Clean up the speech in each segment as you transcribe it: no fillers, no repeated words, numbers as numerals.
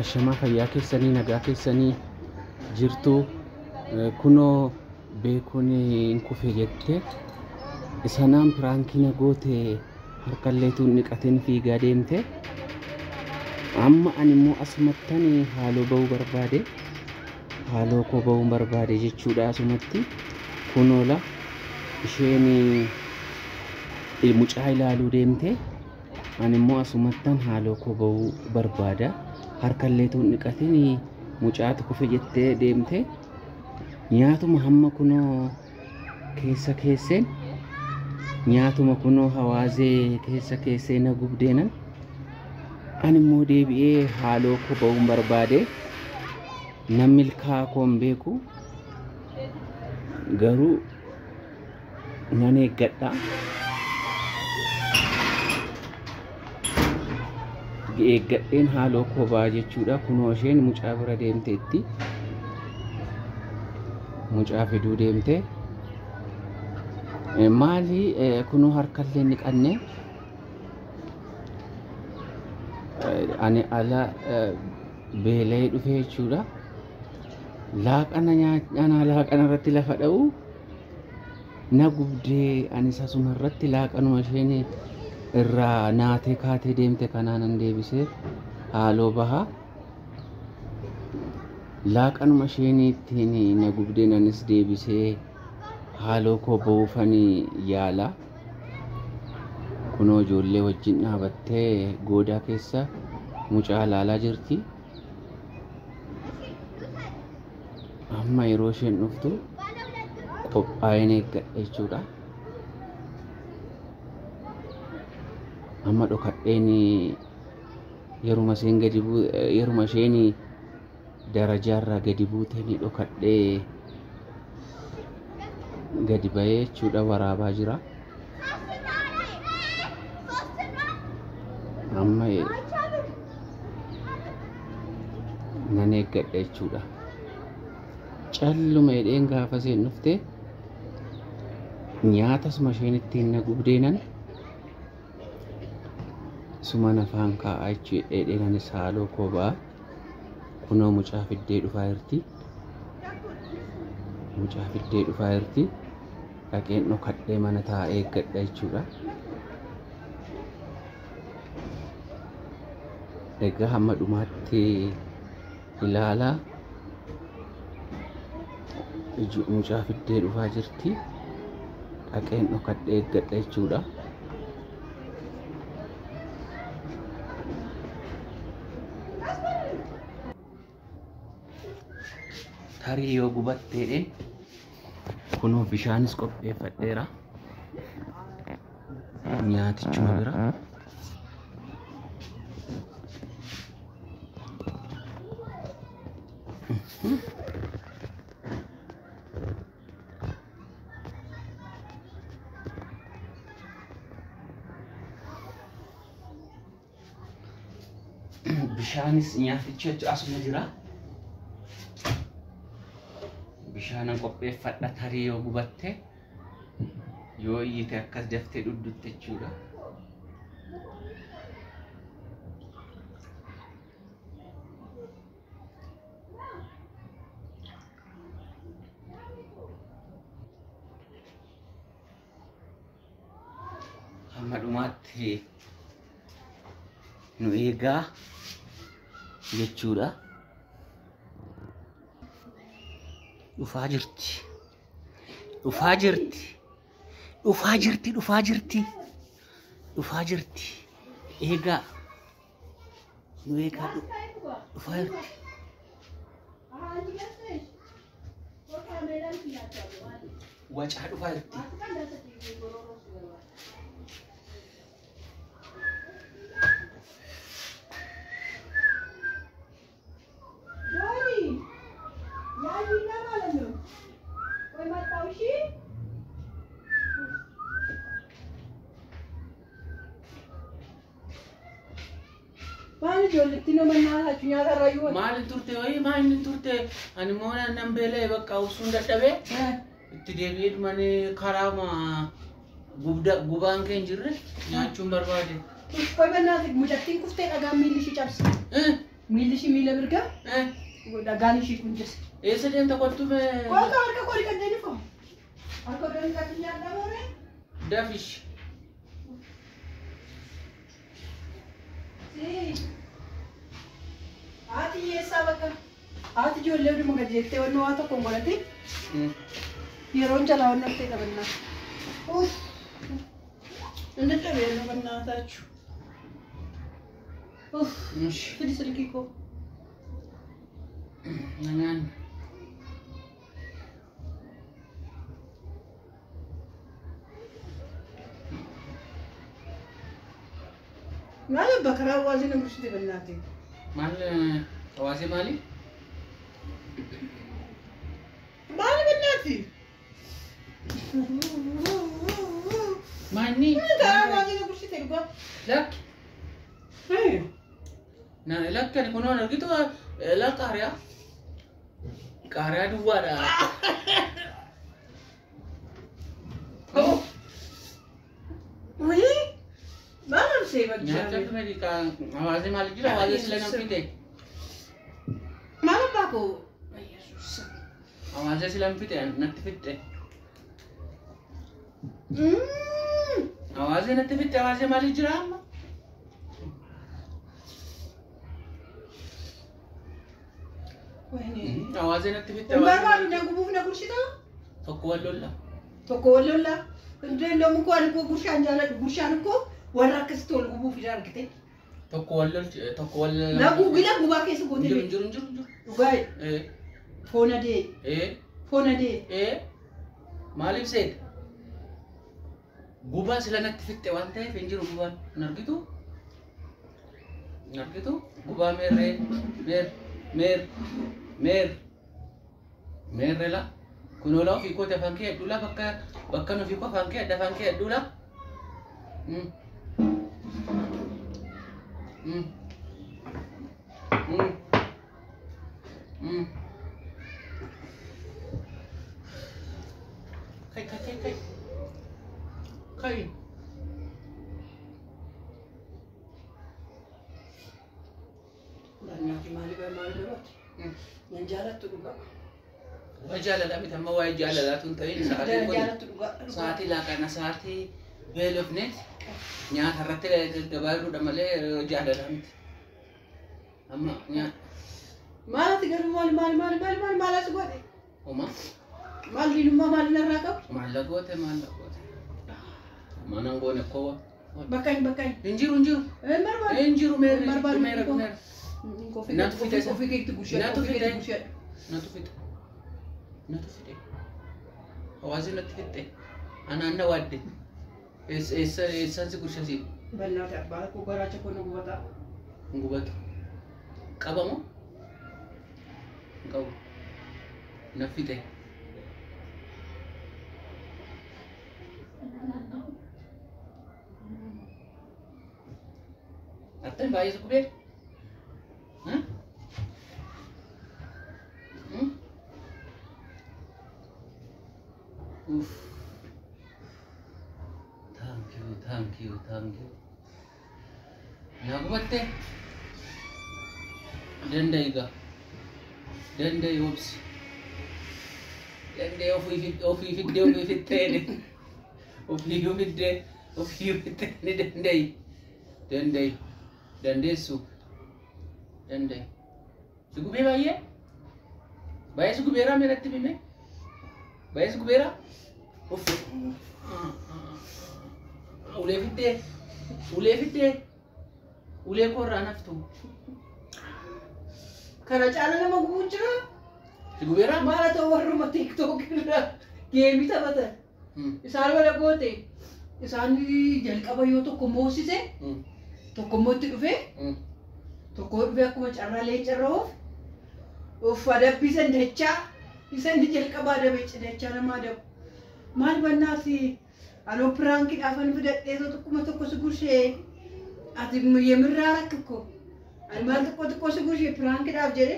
Ashama fayyaa keessanii nagaa keessanii jirtu kunoo beekuun hin kufe jettee isanaan piraankiina goote harkalleetuun niqateen fiigaa deemte amma ani immoo asumattanii haaloo ba'uu barbaade haaloo koo ba'uu barbaade jechuudha. Asumatti kunoola isheen mucaa ilaaluu deemte ani immoo asumattan haaloo koo ba'uu barbaada. harkalleetuun niqatiin mucaatu kufe jettee deemte nyaatuma hamma kunoo keessa keesseen nyaatuma kunoo hawaazee keessa keesseen gubdeenan ani immoo deebi'ee haaloo koo ba'uun barbaade. Nam milkaa koon beeku garuu nan eeggadha. Eeggadheen haaloo koo ba'aa jechuudha. Kunoo isheen mucaa bira deemteetti mucaa fiduu deemte maali kunoo harkallee niqanne ani ala beela'ee dhufe jechuudha. Laaqana nyaachaa laaqana irratti lafa dha'u na gubdee anis asuma irratti laaqanuma isheen irraa naatee kaatee deemte kanaanan deebisee haaloo bahaa laaqanuma isheen ittiin na gubdeen anis deebisee haaloo koo ba'uufanii yaala. Kunoo ijoollee wajjin dhaabattee goodaa keessa mucaa ilaalaa jirti. Amma yeroo isheen dhuftu qophaa'een eeggadha jechuudha. Amma dhokadheen yeruma isheen darajaarraa gadi buuteen dhokadhee gadi ba'ee jechuudha waraabaa jira. Amma nan eeggadha jechuudha. Calluma hidheen gaafa isheen dhufte nyaatasuma isheen ittiin na gubdeenan suman afaan kaa'aa jechuudha. Dheedheenanis haaloo koo ba'aa. Kunoo mucaa fiddee dhufaa jirti. Mucaa fiddee dhufaa jirti. Dhaqeen dhokadhee mana taa'ee eeggadha jechuudha. Egaa hamma dhumaatti ilaalaa. Mucaa fiddee dhufaa jirti. Dhaqeen dhokadhee eeggadha jechuudha. Tarii yoo gubatteedhe kunoo bishaanis qopheeffadheera nyaatichuma bira. Bishaanis nyaaticha asuma jira. Bishaanan qopheeffadha tarii yoo gubatte yoo iyyite akkas daftee dhuddutte jechuudha. Hamma dhumaatti nu eegaa jechuudha. Dhufaa jirti. Dhufaa jirti. Dhufaa jirti. Dhufaa jirti. Dhufaa jirti. Eegaa. Nu eegaa dhufaa jirti. Wacaa dhufaa jirti. Maalin turte hoyi maalin turte ani moona nambeele bakka usun dadhabe itti deebi'ee mani karaama gubaan keen jirre nyaachuun barbaade. Koy banaati mucattiin kuftee dhagaan miilli ishee cabse. Miilishi miila birgaa. Dhagaanishi kun jira. Eessa deemta kottu mee? Harka koo kan deemu. Harka deemu kan nyaata boore. Dafish. Haati eessaa bakka? Haati ijoollee hunduma gadi jettee wanni waa tokko hin godhatin. Yeroon jalaa wanni haftee qabannaa. Inni dhabeera qabannaa taachuu. Fidi silkii koo. Nangaan. Maal bakka hawaasni nama gursite bannaati. Maal hawaasni maali? Maal bannaati? Maanni? Hawaasni nama gursite dhugaa. Lakki. Na lakki ani kunuun argitu lakkaariyaa. Qaariyaa duwwaadha. Maal see bakka? Nyaata kamii kan hawaasni maal jira hawaasni sila nam fite. Maal baako? Hawaasni sila nam fite natti fite. Hawaasni natti fite hawaasni maal jira amma? Hawaasni natti fite. Barbaadu na gubuuf na gursita? Tokko wallolla. Tokko wallolla. Indee namu ko ani ko gurshaan jaalladhu gurshaan ko warra akkasitti wal gubuuf ija argite. Tokko wallolla. Na gubila gubaa keessa goote. Jiru. Dhugaa. Foona dee. Foona dee. Maaliif seeta? Gubaa sila natti fitte waan ta'eef hin jiru gubaan. Nargitu? Gubaa meerrela. Kunoola ofii koote afaan kee hedduula bakka nufi koo afaan kee hedduula. Kai. Nyaati maali baati? Nan jaalattu dhugaa. Jaalala miti amma waa'ee jaalalaatu hin ta'in sa'aatii laaqana sa'aatii beelofneet nyaata irratti gabaaduudha malee jaalala miti. Amma nyaata. Maalati garuu maal as godhe? Homa. Maal diinummaa maal narraa qabu? Maalla goote. Mana goone kowa. Bakkain. Injiru. Injiru meera. Natu fite. Hawaasni natti fitte. Anaanna waadde. Eessaan si gurshasi? Bannaati abbaa koo garaacha koo na gubata. Gubatu. Qabamoo? Qabu. Na fite. Attan baay'ee si gubee? Thank you. Nagubatte. Dandaiga. Dandai oops. Dandai ofii fittee. Dandai. Dandeessu. Dandai. Si gubee baay'ee? Baay'ee si gubeeraa meeratti bime? Baay'ee si gubeeraa? Ulee fittee. Ulee korraa naftu. Kana caala nama gubuun jira? Si gubeeraa? Maala ta'u warruma TikTok irraa geemii taphatan. Isaan wala goote. Isaan jalqaba yoo tokko moosise. Tokko immoo itti dhufee. Tokko dhufee akkuma carraa leencarra'uuf. Adabbisan dachaa. Isan jalqabaa dabeechi dachaa namaa dabu. Maal bannaati? Aloo piraanki dhaafan fidadhee tokko si gursee. Ati yemirraa rakkakko. Ani maal tokko si gursee piraanki dhaaf jedhe.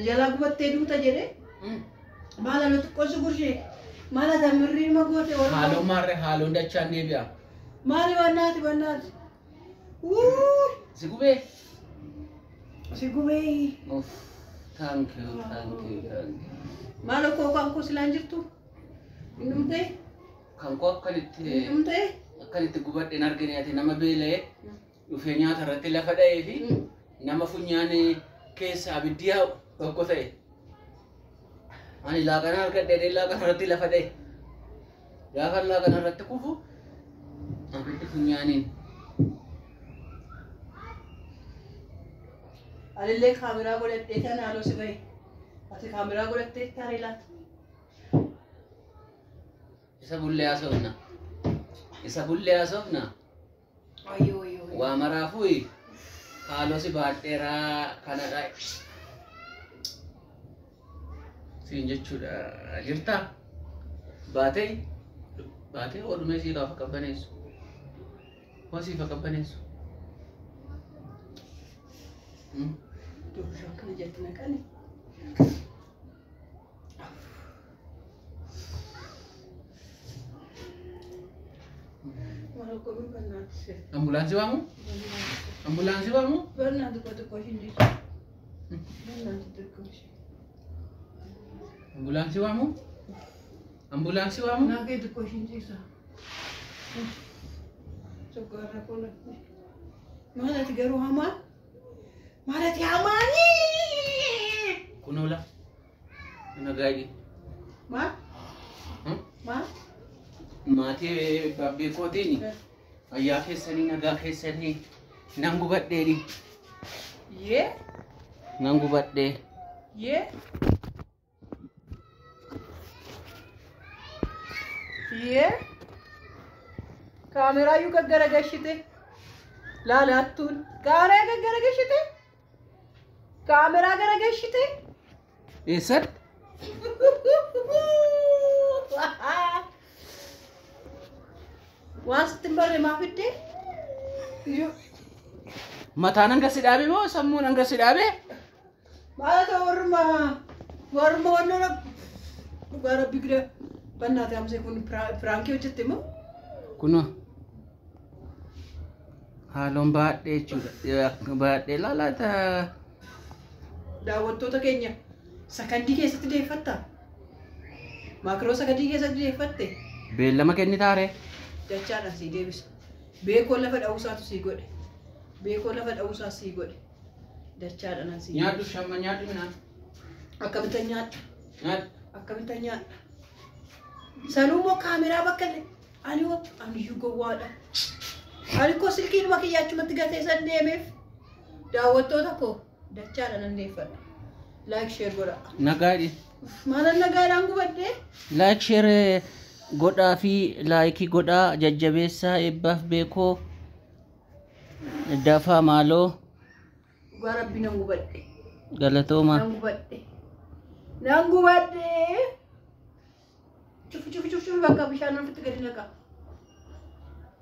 Jalaa gubattee duuta jedhe. Maal aloo tokko si gursee. Maal ati amirriin magoote warra. Haaloo maarree haaloo dachaan deebi'a. Maali bannaati? Si gubee. Si gubee. Of. Thank you. Maal koo kan koo silaan jirtu? Innumtee? Kan koo akkanitti gubadheen argine ati nama beela'ee dhufee nyaata irratti lafa dha'ee fi nama funyaan keessa abiddi yaa'u tokko ta'e. Ani laaqana argadhee laaqana irratti lafa dha'e. Gaafa laaqana irratti kufu abiddi funyaaniin. Alillee kaameraa godhadhee tan haaloo si bahe. Ati kaameraa godhattee taaree laata? Isa bullee haasofna. Ayyoo. Waa maraafuu haaloo si baadheeraa kanadha. Siin jechuudha jirtaa? Baatee oolumee sii gaafa qabbaneessu. Hoosiif qabbaneessu. Dubbisaa kana jettu naqani. Ambulaansii waamu? Bernaan xiqqoo isheen jirtu. Ambulaansii waamu? Naagee xiqqoo isheen jirtu. Soggaarra kun maalati garuu hamaa? Maalati hamaanii? Kunoola. Nagaadhi. Maal? Maatii babbee kootiin ayyaa keessanii nagaa keessanii nan gubadheedhi. Yee? Nan gubadhee. Yee? Kaameraa iyyuu gaggaragalchite. Laalaattuun kaameraa gaggaragalchite. Kaameraa garagalchite. Eessatti? Waan sitti hin barre maaf iddee? Mataan hanga si dhaabe moo sammuun hanga si dhaabe? Maal ta'u warruma wannoora dhugaa rabbi gida bannaate amsee kun firaankii hojjette moo? Kunoo haaloon baadhee jechuudha. Baadhee laalaata. Daawwattoota keenya sakandii keessatti deeffatta? Maakiroo sakandii keessatti deeffatte? Beellama kennitaare? Dachaadhaan sii deebisa. Beekoon lafa dha'uusaatu sii godhe. Dachaadhaan sii. Nyaadhu shamma nyaadhu minaan. Akkamitti nyaadha? Nyaadhu. Sanuu moo kaameraa bakka illee? Aniyyuu gowwaadha. Ani koo silkiinuma kiyyaachumatti gatee san deemeef daawwattoota koo dachaadhaan nan deeffadha. Like share godha. Nagaadhi. Maalan nagaadhaan gubadhee? Like share godhaa fi laayikii godhaa jajjabeessaa eebbaaf beekoo dafaa maaloo. Dhugaa rabbi nan gubadhe. Galatooma. Nan gubadhe. Cufi bakka bishaan ofitti gadi naqa.